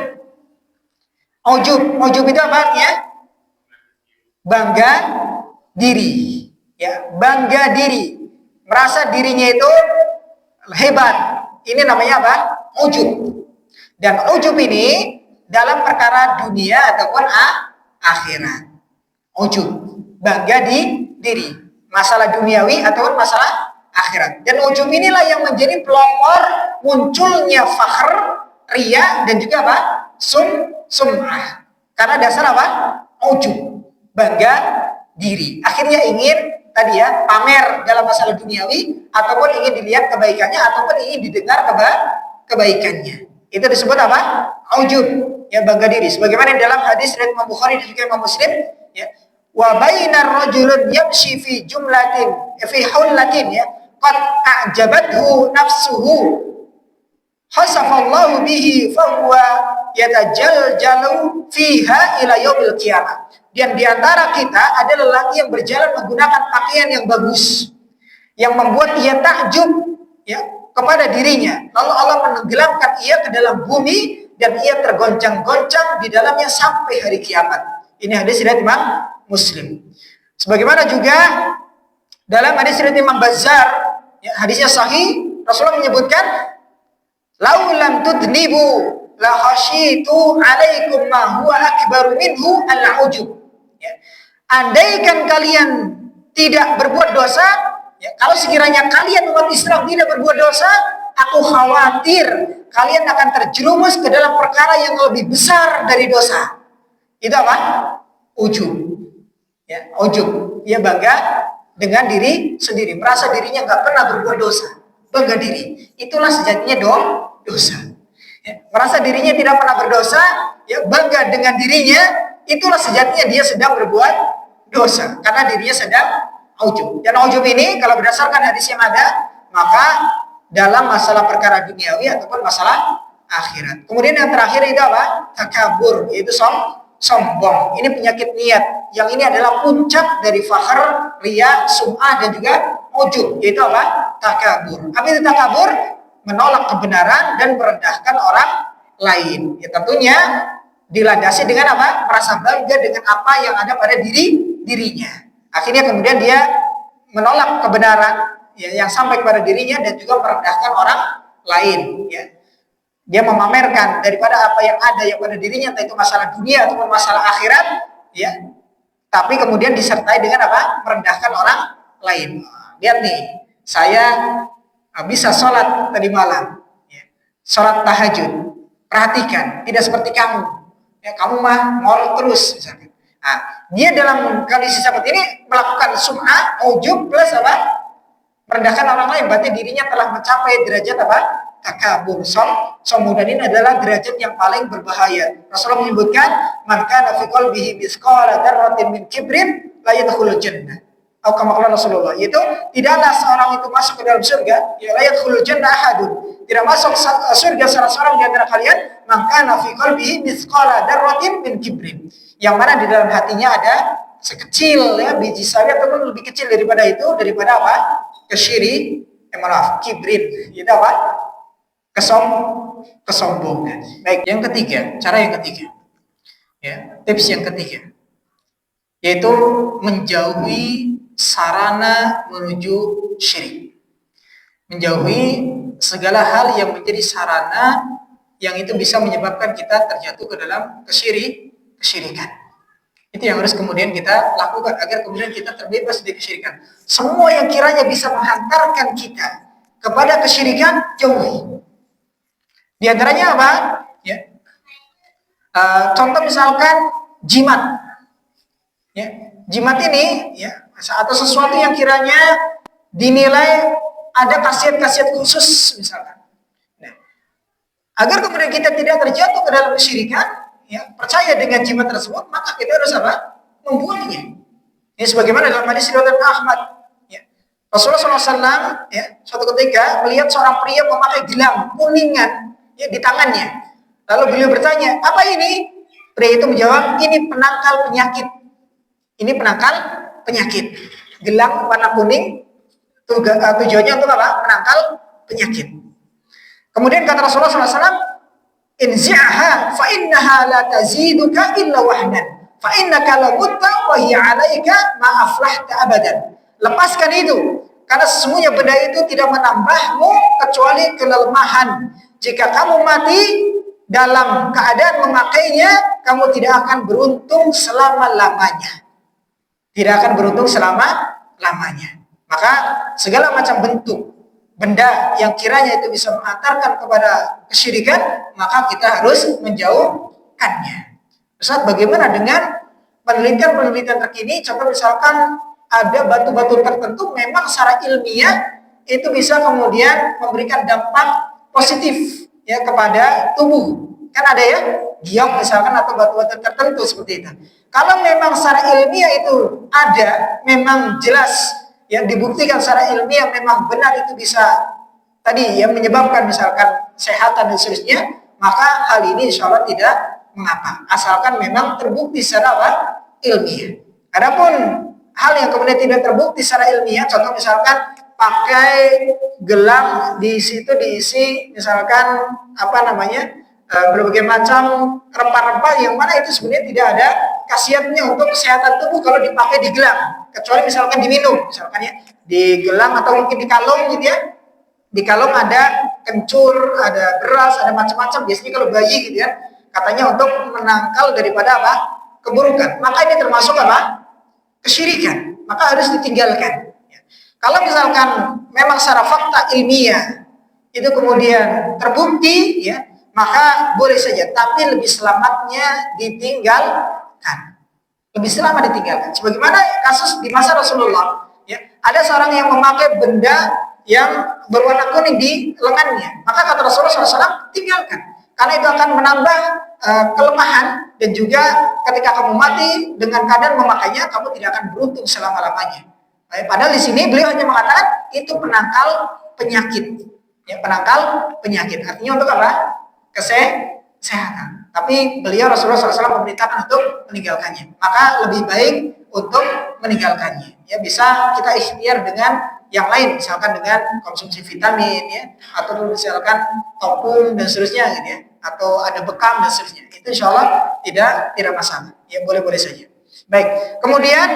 Ujub itu apa artinya? Bangga diri. Ya, bangga diri. Merasa dirinya itu hebat. Ini namanya apa? Ujub. Dan ujub ini dalam perkara dunia ataupun akhirat. Ujub, bangga di diri. Masalah duniawi ataupun masalah akhirat. Dan ujub inilah yang menjadi pelopor munculnya fakhr, riya dan juga apa? Sum'ah. Karena dasar apa? Ujub, bangga diri. Akhirnya ingin tadi ya pamer dalam masalah duniawi ataupun ingin dilihat kebaikannya ataupun ingin didengar kebaikannya. Itu disebut apa? Ujub, ya bangga diri. Sebagaimana dalam hadis riwayat Imam Bukhari dan juga Imam Muslim, ya. Wa bainar rajulun yamshi fi jumlatin fi hullatin ya qad a'jabathu nafsuhu hasafallahu bihi fa huwa yatajaljalu fiha ila yaumil qiyamah. Dan di antara kita ada lelaki yang berjalan menggunakan pakaian yang bagus yang membuat ia takjub ya kepada dirinya. Lalu Allah menenggelamkan ia ke dalam bumi dan ia tergoncang-goncang di dalamnya sampai hari kiamat. Ini hadis riwayat Imam Muslim. Sebagaimana juga dalam hadis riwayat Imam Bazzar, ya, hadisnya sahih, Rasulullah menyebutkan, "Lau lam tudnibu la khasyitu 'alaikum ma huwa akbaru minhu al-ujub." Ya. Andaikan kalian tidak berbuat dosa, ya, kalau sekiranya kalian umat Islam tidak berbuat dosa, aku khawatir kalian akan terjerumus ke dalam perkara yang lebih besar dari dosa. Itu apa? Ujub. Ya, ujub. Dia bangga dengan diri sendiri, merasa dirinya nggak pernah berbuat dosa, bangga diri. Itulah sejatinya dosa. Ya, merasa dirinya tidak pernah berdosa, ya bangga dengan dirinya, itulah sejatinya dia sedang berbuat dosa karena dirinya sedang ujub. Dan ujub ini kalau berdasarkan hadis yang ada, maka dalam masalah perkara duniawi ataupun masalah akhirat. Kemudian yang terakhir itu apa? Takabur, yaitu sombong. Ini penyakit niat. Yang ini adalah puncak dari fakhr, riya, sum'ah dan juga ujub, yaitu apa? Takabur. Apa itu takabur? Menolak kebenaran dan merendahkan orang lain. Ya tentunya dilandasi dengan apa? Merasa bangga dengan apa yang ada pada dirinya. Akhirnya kemudian dia menolak kebenaran ya, yang sampai kepada dirinya dan juga merendahkan orang lain. Ya. Dia memamerkan daripada apa yang ada yang pada dirinya, entah itu masalah dunia ataupun masalah akhirat, ya. Tapi kemudian disertai dengan apa? Merendahkan orang lain. Lihat nih, saya bisa sholat tadi malam, ya. Sholat tahajud, perhatikan, tidak seperti kamu, ya, kamu mah ngorok terus misalkan. Nah, dia dalam kondisi seperti ini melakukan sum'ah, ujub plus apa? Merendahkan orang lain, berarti dirinya telah mencapai derajat apa? Takabur. Sombong, dan ini adalah derajat yang paling berbahaya. Rasulullah menyebutkan, man kana fi qalbihi mithqala dzarratin min kibrin la yadkhulul jannah. Atau kama qala Rasulullah, yaitu tidaklah seorang itu masuk ke dalam surga, ya la yadkhulul jannah ahadun. Tidak masuk surga salah seorang di antara kalian, man kana fi qalbihi mithqala dzarratin min kibrin. Yang mana di dalam hatinya ada sekecil ya biji sawi ataupun lebih kecil daripada itu, daripada apa? Kibrin. Itu apa? Kesombongan. Baik, yang ketiga, cara yang ketiga. Ya, tips yang ketiga. Yaitu menjauhi sarana menuju syirik. Menjauhi segala hal yang menjadi sarana yang itu bisa menyebabkan kita terjatuh ke dalam kesyirikan. Itu yang harus kemudian kita lakukan agar kemudian kita terbebas dari kesyirikan. Semua yang kiranya bisa menghantarkan kita kepada kesyirikan, jauhi. Di antaranya apa? Ya. Contoh misalkan jimat. Ya. Jimat ini ya, atau sesuatu yang kiranya dinilai ada khasiat-khasiat khusus misalkan. Nah, agar kemudian kita tidak terjatuh ke dalam kesyirikan, ya, percaya dengan jimat tersebut, maka kita harus apa? Membuangnya. Ini sebagaimana dalam hadis riwayat Ahmad. Ya. Rasulullah SAW ya, suatu ketika melihat seorang pria memakai gelang kuningan ya, di tangannya. Lalu beliau bertanya, apa ini? Pria itu menjawab, ini penangkal penyakit. Ini penangkal penyakit. Gelang warna kuning tujuannya untuk apa? Penangkal penyakit. Kemudian kata Rasulullah SAW, inzi'aha fa innaha la taziduka illa wahnan fa innaka la mutta wa hiya 'alaika ma aflahta abadan. Lepaskan itu karena sesungguhnya benda itu tidak menambahmu kecuali kelemahan. Jika kamu mati dalam keadaan memakainya, kamu tidak akan beruntung selama-lamanya. Tidak akan beruntung selama-lamanya. Maka segala macam bentuk benda yang kiranya itu bisa mengantarkan kepada kesyirikan, maka kita harus menjauhkannya. Ustaz, bagaimana dengan penelitian-penelitian terkini? Contoh misalkan ada batu-batu tertentu memang secara ilmiah itu bisa kemudian memberikan dampak positif ya kepada tubuh. Kan ada ya, giok misalkan atau batu-batu tertentu seperti itu. Kalau memang secara ilmiah itu ada, memang jelas yang dibuktikan secara ilmiah memang benar itu bisa tadi yang menyebabkan misalkan kesehatan dan seterusnya, maka hal ini insya Allah tidak mengapa, asalkan memang terbukti secara apa? Ilmiah. Adapun hal yang kemudian tidak terbukti secara ilmiah, contoh misalkan pakai gelang di situ diisi misalkan apa namanya berbagai macam rempah-rempah yang mana itu sebenarnya tidak ada khasiatnya untuk kesehatan tubuh kalau dipakai di gelang, kecuali misalkan diminum misalkan ya, di gelang atau mungkin di kalung gitu ya. Di kalung ada kencur, ada beras, ada macam-macam, biasanya kalau bayi gitu ya, katanya untuk menangkal daripada apa? Keburukan. Maka ini termasuk apa? Kesyirikan. Maka harus ditinggalkan. Kalau misalkan memang secara fakta ilmiah itu kemudian terbukti ya, maka boleh saja, tapi lebih selamatnya ditinggalkan. Lebih selamat ditinggalkan. Sebagaimana kasus di masa Rasulullah, ya, ada seorang yang memakai benda yang berwarna kuning di lengannya. Maka kata Rasulullah SAW, tinggalkan. Karena itu akan menambah kelemahan, dan juga ketika kamu mati dengan keadaan memakainya, kamu tidak akan beruntung selama-lamanya. Padahal di sini beliau hanya mengatakan itu penangkal penyakit. Ya, penangkal penyakit. Artinya untuk apa? Kesehatan. Tapi beliau Rasulullah SAW memerintahkan untuk meninggalkannya. Maka lebih baik untuk meninggalkannya. Ya, bisa kita ikhtiar dengan yang lain, misalkan dengan konsumsi vitamin ya, atau misalkan topung dan seterusnya gitu ya, atau ada bekam dan seterusnya. Itu insya Allah tidak masalah. Ya, boleh-boleh saja. Baik. Kemudian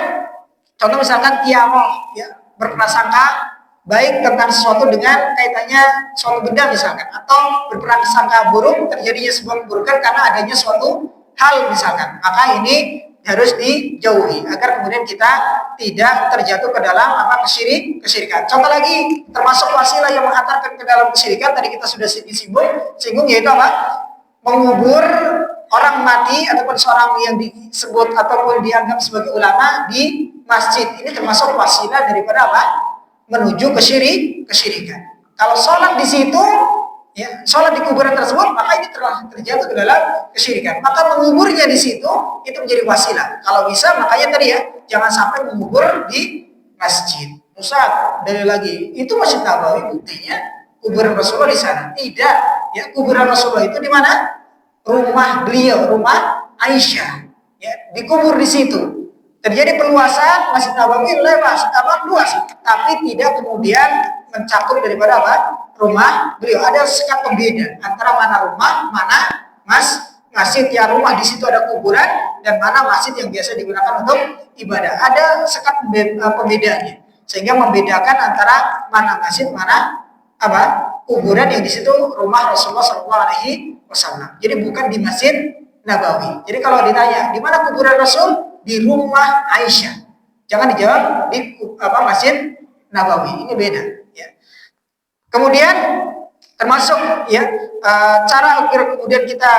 contoh misalkan tiaroh ya, berprasangka baik tentang sesuatu dengan kaitannya suatu benda misalkan, atau berprasangka buruk terjadinya sebuah keburukan karena adanya suatu hal misalkan, maka ini harus dijauhi agar kemudian kita tidak terjatuh ke dalam kesyirikan. Contoh lagi termasuk wasilah yang mengantarkan ke dalam kesyirikan tadi kita sudah singgung yaitu mengubur orang mati ataupun seorang yang disebut ataupun dianggap sebagai ulama di masjid. Ini termasuk wasilah daripada menuju kesyirikan. Kalau sholat di situ, ya, sholat di kuburan tersebut, maka ini telah terjatuh ke dalam kesyirikan. Maka menguburnya di situ itu menjadi wasilah. Kalau bisa, makanya tadi ya, jangan sampai mengubur di masjid. Ustaz, dari lagi, itu Masjid Nabawi buktinya kuburan Rasulullah di sana. Tidak, ya, kuburan Rasulullah itu di mana? Rumah beliau, rumah Aisyah, ya, dikubur di situ. Terjadi perluasan Masjid Nabawi luas, tapi tidak kemudian mencakup daripada rumah beliau. Ada sekat pembeda antara mana rumah, mana masjid. Ya, rumah di situ ada kuburan dan mana masjid yang biasa digunakan untuk ibadah. Ada sekat pembedanya sehingga membedakan antara mana masjid, mana kuburan yang di situ rumah Rasulullah SAW. Jadi bukan di Masjid Nabawi. Jadi kalau ditanya di mana kuburan Rasul, di rumah Aisyah. Jangan dijawab di Masjid Nabawi. Ini beda. Ya. Kemudian termasuk ya cara agar kemudian kita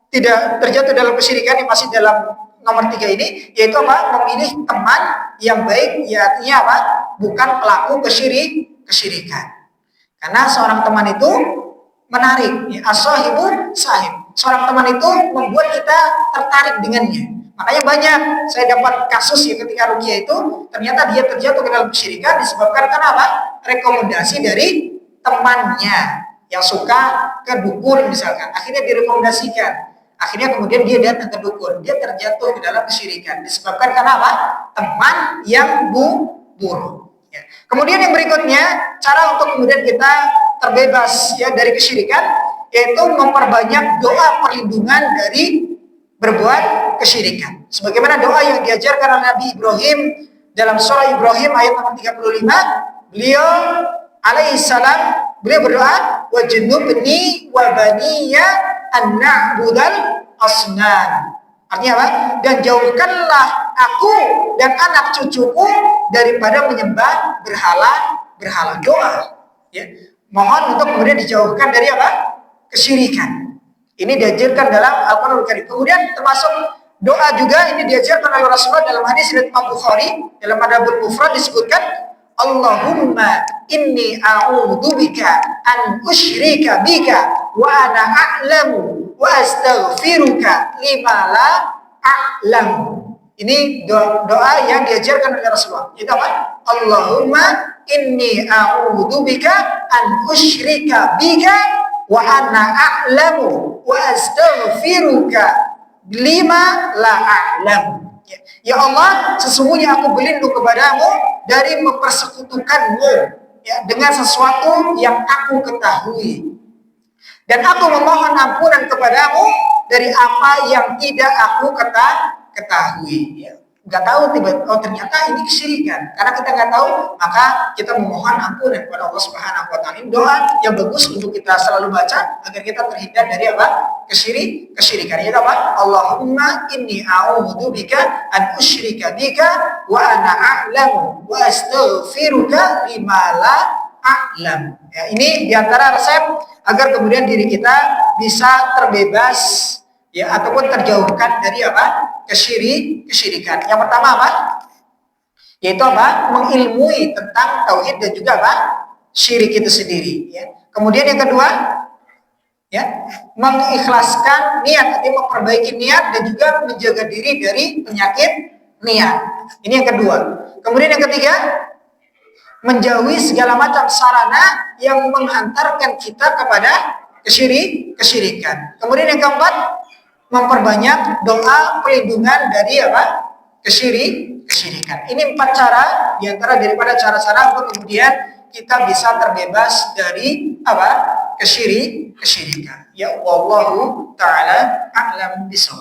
tidak terjatuh dalam kesyirikan yang masih dalam nomor 3 ini, yaitu memilih teman yang baik, ya artinya bukan pelaku kesyirikan. Karena seorang teman itu menarik, ya, as-sahibu sahib. Seorang teman itu membuat kita tertarik dengannya. Makanya banyak saya dapat kasus ya ketika ruqyah itu ternyata dia terjatuh ke dalam kesyirikan disebabkan karena rekomendasi dari temannya yang suka ke dukun misalkan. Akhirnya direkomendasikan. Akhirnya kemudian dia datang ke dukun. Dia terjatuh ke dalam kesyirikan disebabkan karena teman yang buruk. Ya. Kemudian yang berikutnya, cara untuk kemudian kita terbebas ya dari kesyirikan yaitu memperbanyak doa perlindungan dari berbuat kesyirikan. Sebagaimana doa yang diajarkan oleh Nabi Ibrahim dalam surah Ibrahim ayat nomor 35, beliau alaihissalam berdoa wajnubni wa baniya an na'budal asnam. Artinya apa? Dan jauhkanlah aku dan anak cucuku daripada menyembah berhala. Doa. Ya. Mohon untuk kemudian dijauhkan dari kesyirikan. Ini diajarkan dalam Al-Quranul Karim. Kemudian termasuk doa juga ini diajarkan oleh Rasulullah dalam hadis riwayat Imam Bukhari dalam Adabul Mufrad disebutkan Allahumma inni a'udzubika an usyrika bika wa ana a'lamu wa astaghfiruka lima la a'lamu. Ini doa yang diajarkan oleh Rasulullah. Itu apa? Allahumma inni a'udzubika an usyrika bika wa ana a'lamu wa astaghfiruka lima la a'lamu. Ya Allah, sesungguhnya aku berlindung kepadamu dari mempersekutukanmu ya dengan sesuatu yang aku ketahui. Dan aku memohon ampunan kepadamu dari apa yang tidak aku ketahui. Ya. Nggak tahu ternyata ini kesyirikan. Karena kita nggak tahu, maka kita memohon ampunan kepada Allah Subhanahu wa taala. Ini doa yang bagus untuk kita selalu baca agar kita terhindar dari kesyirikan. Yaitu Allahumma inni a'udzubika an usyrika bika wa ana a'lamu wa astaghfiruka lima la a'lam. Ya, ini diantara resep agar kemudian diri kita bisa terbebas ya ataupun terjauhkan dari kesyirikan. Yang pertama yaitu mengilmui tentang tauhid dan juga syirik itu sendiri ya. Kemudian yang kedua ya, mengikhlaskan niat, artinya memperbaiki niat dan juga menjaga diri dari penyakit niat. Ini yang kedua. Kemudian yang ketiga, menjauhi segala macam sarana yang menghantarkan kita kepada kesyirikan. Kemudian yang keempat, memperbanyak doa perlindungan dari kesyirikan. Ini 4 cara diantara daripada cara-cara untuk kemudian kita bisa terbebas dari kesyirikan. Ya wallahu taala a'lam bishawab.